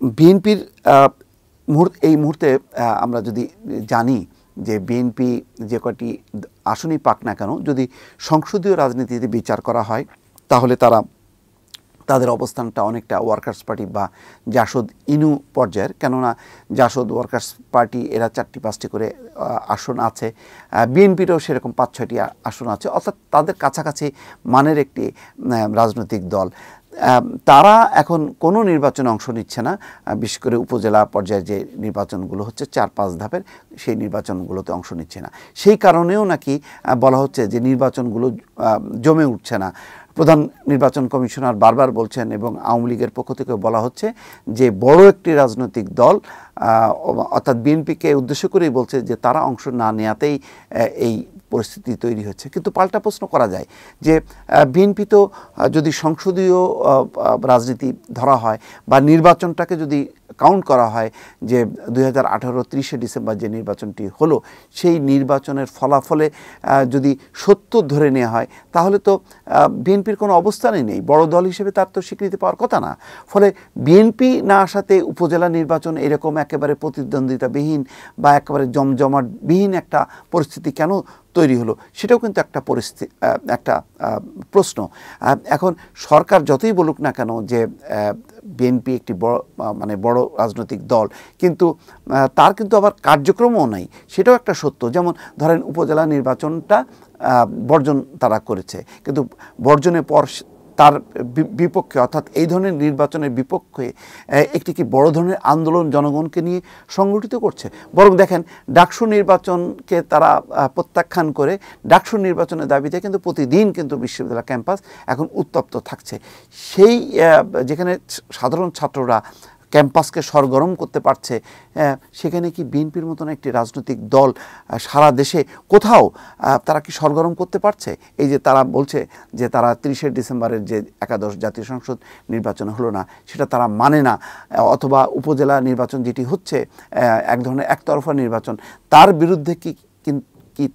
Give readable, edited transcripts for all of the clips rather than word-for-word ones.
বিএনপির এই মুহূর্তে আমরা যদি জানি যে বিএনপি যে কটি আসনই পাক না কেন, যদি সংসদীয় রাজনীতিতে বিচার করা হয় তাহলে তাদের অবস্থানটা অনেকটা ওয়ার্কার্স পার্টি বা জাসদ ইনু পর্যায়ের। কেননা জাসদ ওয়ার্কার্স পার্টি এরা 4-5টি করে আসন আছে, বিএনপিরও সেরকম 5-6টি আসন আছে, অর্থাৎ তাদের কাছাকাছি মানের একটি রাজনৈতিক দল। তারা এখন কোনো নির্বাচনে অংশ নিচ্ছে না, বিশেষ করে উপজেলা পর্যায়ে যে নির্বাচনগুলো হচ্ছে 4-5 ধাপের, সেই নির্বাচনগুলোতে অংশ নিচ্ছে না। সেই কারণেও নাকি বলা হচ্ছে যে নির্বাচনগুলো জমে উঠছে না। প্রধান নির্বাচন কমিশনার বারবার বলছেন এবং আওয়ামী লীগের পক্ষ থেকে বলা হচ্ছে যে বড় একটি রাজনৈতিক দল অর্থাৎ বিএনপিকে উদ্দেশ্য করেই বলছে যে তারা অংশ না নেওয়াতেই এই পরিস্থিতি তৈরি হচ্ছে। কিন্তু পাল্টা প্রশ্ন করা যায় যে বিএনপি তো যদি সংসদীয় রাজনীতি ধরা হয় বা নির্বাচনটাকে যদি কাউন্ট করা হয় যে 2018 30শে ডিসেম্বর যে নির্বাচনটি হলো, সেই নির্বাচনের ফলাফলে যদি সত্য ধরে নেওয়া হয় তাহলে তো বিএনপির কোনো অবস্থানই নেই, বড় দল হিসেবে তার তো স্বীকৃতি পাওয়ার কথা না। ফলে বিএনপি না আসাতে উপজেলা নির্বাচন এরকম একেবারে প্রতিদ্বন্দ্বিতাবিহীন বা একেবারে জমজমাটবিহীন একটা পরিস্থিতি কেন তৈরি হলো, সেটাও কিন্তু একটা প্রশ্ন। এখন সরকার যতই বলুক না কেন যে বিএনপি একটি বড় রাজনৈতিক দল, কিন্তু তার কিন্তু আবার কার্যক্রমও নাই, সেটাও একটা সত্য। যেমন ধরেন উপজেলা নির্বাচনটা বর্জন তারা করেছে, কিন্তু বর্জনের পর তার বিপক্ষে অর্থাৎ এই ধরনের নির্বাচনের বিপক্ষে একটি কি বড় ধরনের আন্দোলন জনগণকে নিয়ে সংগঠিত করছে? বরং দেখেন ডাকসু নির্বাচনকে তারা প্রত্যাখ্যান করে ডাকসু নির্বাচনের দাবিতে কিন্তু প্রতিদিন কিন্তু বিশ্ববিদ্যালয় ক্যাম্পাস এখন উত্তপ্ত থাকছে। সেই যেখানে সাধারণ ছাত্ররা ক্যাম্পাসকে সরগরম করতে পারছে, সেখানে কি বিএনপির মতন একটি রাজনৈতিক দল সারা দেশে কোথাও তারা কি সরগরম করতে পারছে? এই যে তারা বলছে যে তারা 30শে ডিসেম্বরের যে একাদশ জাতীয় সংসদ নির্বাচন হলো না সেটা তারা মানে না, অথবা উপজেলা নির্বাচন যেটি হচ্ছে এক ধরনের একতরফা নির্বাচন, তার বিরুদ্ধে কি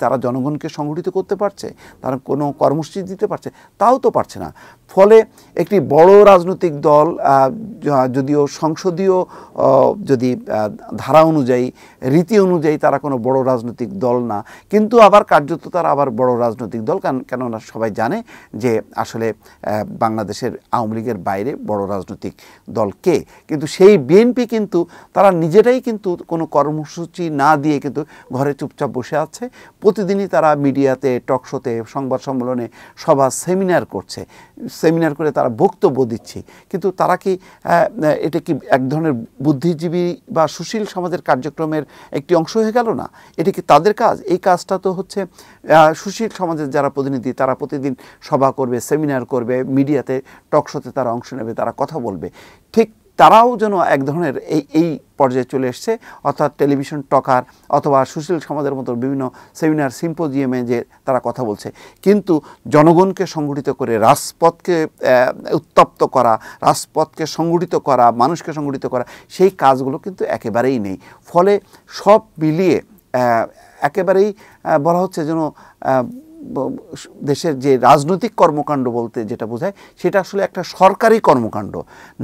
তারা জনগণকে সংগঠিত করতে পারছে? তারা কোনো কর্মসূচি দিতে পারছে? তাও তো পারছে না। ফলে একটি বড় রাজনৈতিক দল যদিও সংসদীয় যদি ধারা অনুযায়ী রীতি অনুযায়ী তারা কোনো বড় রাজনৈতিক দল না, কিন্তু আবার কার্যত তারা আবার বড় রাজনৈতিক দল, কেননা সবাই জানে যে আসলে বাংলাদেশের আওয়ামী লীগের বাইরে বড় রাজনৈতিক দল কে। কিন্তু সেই বিএনপি কিন্তু তারা নিজেরাই কিন্তু কোনো কর্মসূচি না দিয়ে কিন্তু ঘরে চুপচাপ বসে আছে। প্রতিদিনই তারা মিডিয়াতে, টকশোতে, সংবাদ সম্মেলনে, সভা, সেমিনার করছে, সেমিনার করে তারা বক্তব্য দিচ্ছে। কিন্তু তারা কি এটা কি এক ধরনের বুদ্ধিজীবী বা সুশীল সমাজের কার্যক্রমের একটি অংশ হয়ে গেল না? এটা কি তাদের কাজ? এই কাজটা তো হচ্ছে সুশীল সমাজের যারা প্রতিনিধি তারা প্রতিদিন সভা করবে, সেমিনার করবে, মিডিয়াতে, টকশোতে তারা অংশ নেবে, তারা কথা বলবে। ঠিক তারাও যেন এক ধরনের এই পর্যায়ে চলে এসছে, অর্থাৎ টেলিভিশন টকার অথবা সুশীল সমাজের মতো বিভিন্ন সেমিনার, সিম্পোজিয়ামে যে তারা কথা বলছে, কিন্তু জনগণকে সংগঠিত করে রাজপথকে উত্তপ্ত করা, রাজপথকে সংগঠিত করা, মানুষকে সংগঠিত করা, সেই কাজগুলো কিন্তু একেবারেই নেই। ফলে সব মিলিয়ে একেবারেই বলা হচ্ছে যেন দেশের যে রাজনৈতিক কর্মকাণ্ড বলতে যেটা বোঝায় সেটা আসলে একটা সরকারি কর্মকাণ্ড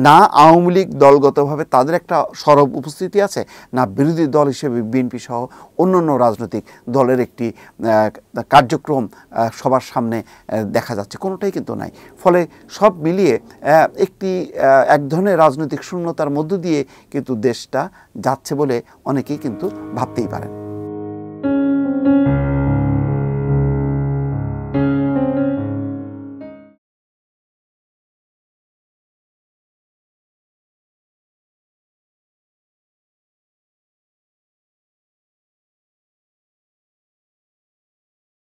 না। আওয়ামী লীগ দলগতভাবে তাদের একটা সরব উপস্থিতি আছে, না বিরোধী দল হিসেবে বিএনপি সহ অন্যান্য রাজনৈতিক দলের একটি কার্যক্রম সবার সামনে দেখা যাচ্ছে, কোনোটাই কিন্তু নাই। ফলে সব মিলিয়ে এক ধরনের রাজনৈতিক শূন্যতার মধ্য দিয়ে কিন্তু দেশটা যাচ্ছে বলে অনেকেই কিন্তু ভাবতেই পারেন।